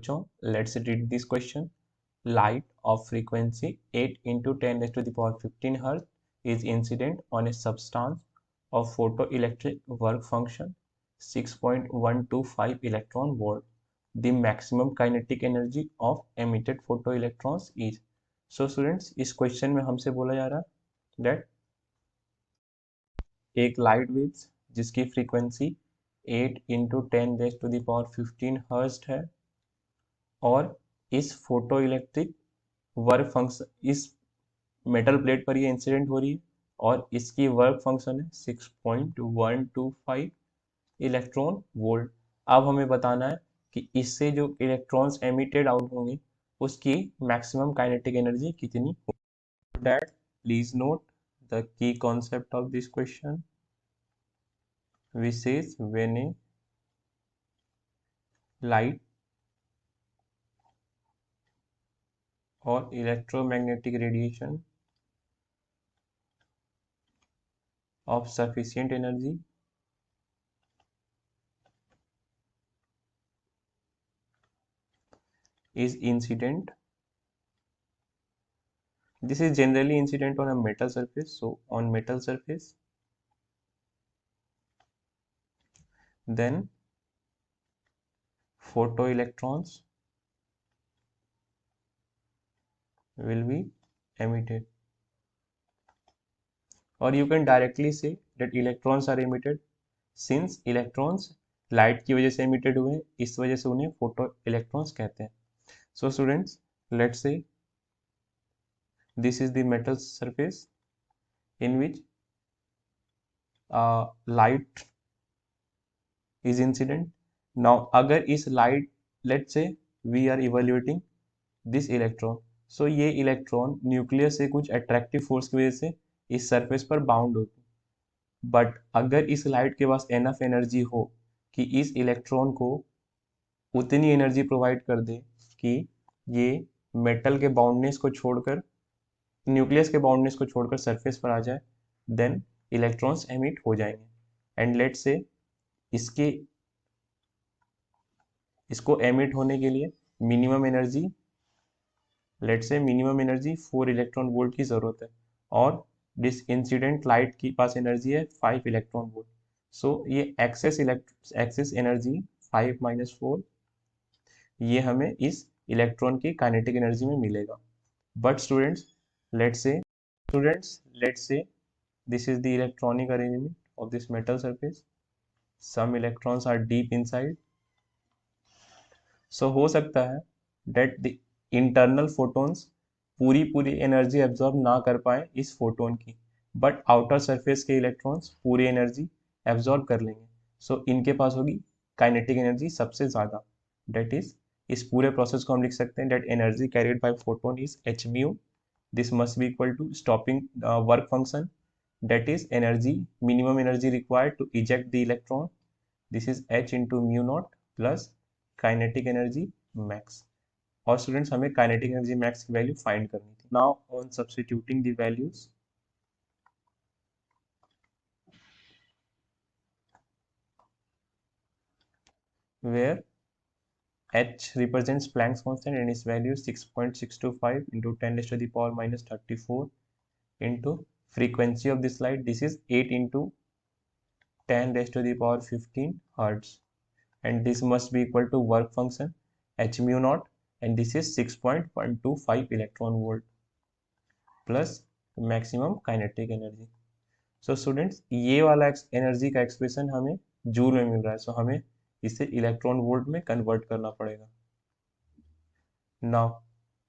बच्चों, let's read this question. Light of frequency 8 into 10 raised to the power 15 Hz is incident on a substance of photoelectric work function 6.125 electron volt. The maximum kinetic energy of emitted photoelectrons is. So students, इस question में हमसे बोला जा रहा है that एक light waves जिसकी frequency 8 into 10 raised to the power 15 hertz है और इस फोटो इलेक्ट्रिक वर्क फंक्शन इस मेटल प्लेट पर ये इंसिडेंट हो रही है और इसकी वर्क फंक्शन है 6.125 इलेक्ट्रॉन वोल्ट. अब हमें बताना है कि इससे जो इलेक्ट्रॉन्स एमिटेड आउट होंगे उसकी मैक्सिमम काइनेटिक एनर्जी कितनी होगी. That please note the key concept of this question which is when a light or electromagnetic radiation of sufficient energy is incident. This is generally incident on a metal surface. So on metal surface, then photoelectrons will be emitted, or you can directly say that electrons are emitted since electrons light की वजह से emitted हुए, इस वजह से उन्हें photo electrons कहते हैं. So students, let's say this is the metal surface in which light is incident. Now अगर इस light, let's say we are evaluating this electron, so ये इलेक्ट्रॉन न्यूक्लियस से कुछ अट्रैक्टिव फोर्स की वजह से इस सरफेस पर बाउंड होती है. बट अगर इस लाइट के पास एनफ एनर्जी हो कि इस इलेक्ट्रॉन को उतनी एनर्जी प्रोवाइड कर दे कि ये मेटल के बाउंडनेस को छोड़कर, न्यूक्लियस के बाउंडनेस को छोड़कर सरफेस पर आ जाए, देन इलेक्ट्रॉन्स एमिट हो जाएंगे. एंड लेट्स से इसको एमिट होने के लिए minimum energy, let's say minimum energy 4 electron volt की जरूरत है और दिस इंसिडेंट लाइट की पास एनर्जी है 5 इलेक्ट्रॉन वोल्ट. सो ये एक्सेस एनर्जी 5 - 4 ये हमें इस इलेक्ट्रॉन की काइनेटिक एनर्जी में मिलेगा. But students, let's say this is the electronic arrangement of this metal surface. Some electrons are deep inside. So हो सकता है that the internal photons पूरी एनर्जी एब्जॉर्ब ना कर पाए इस फोटोन की, बट आउटर सरफेस के इलेक्ट्रॉन्स पूरी एनर्जी एब्जॉर्ब कर लेंगे. सो इनके पास होगी काइनेटिक एनर्जी सबसे ज़्यादा. डेट इज, इस पूरे प्रोसेस को हम लिख सकते हैं that energy carried by photon is h mu. This must be equal to stopping work function, that is energy, minimum energy required to eject the electron. This is h into mu naught plus kinetic energy max. और students हमें kinetic energy max की value find करनी थी. Now on substituting the values, where h represents Planck's constant and its value is 6.625 into 10 raised to the power minus 34 into frequency of this light. This is 8 into 10 raised to the power 15 hertz, and this must be equal to work function h mu naught, and this is 6.125 electron volt plus maximum kinetic energy. So students, ये वाला energy का expression हमें joule में मिल रहा है, सो हमें इसे electron volt में कन्वर्ट करना पड़ेगा. नाउ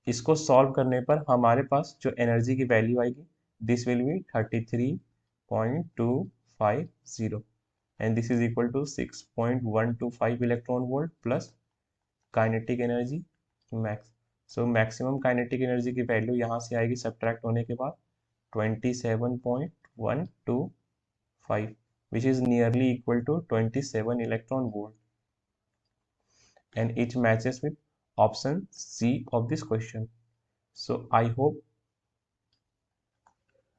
इसको सॉल्व करने पर हमारे पास जो एनर्जी की वैल्यू आएगी, this will be 33.250 and this is equal to 6.125 electron volt plus kinetic energy max. So maximum kinetic energy की वैल्यू यहाँ से आएगी सब्ट्रैक्ट होने के बाद 27.125, which is nearly equal to 27 electron volt, and it matches with option C of this question. So I hope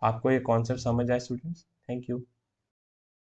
आपको ये concept समझ आए स्टूडेंट्स. Thank you.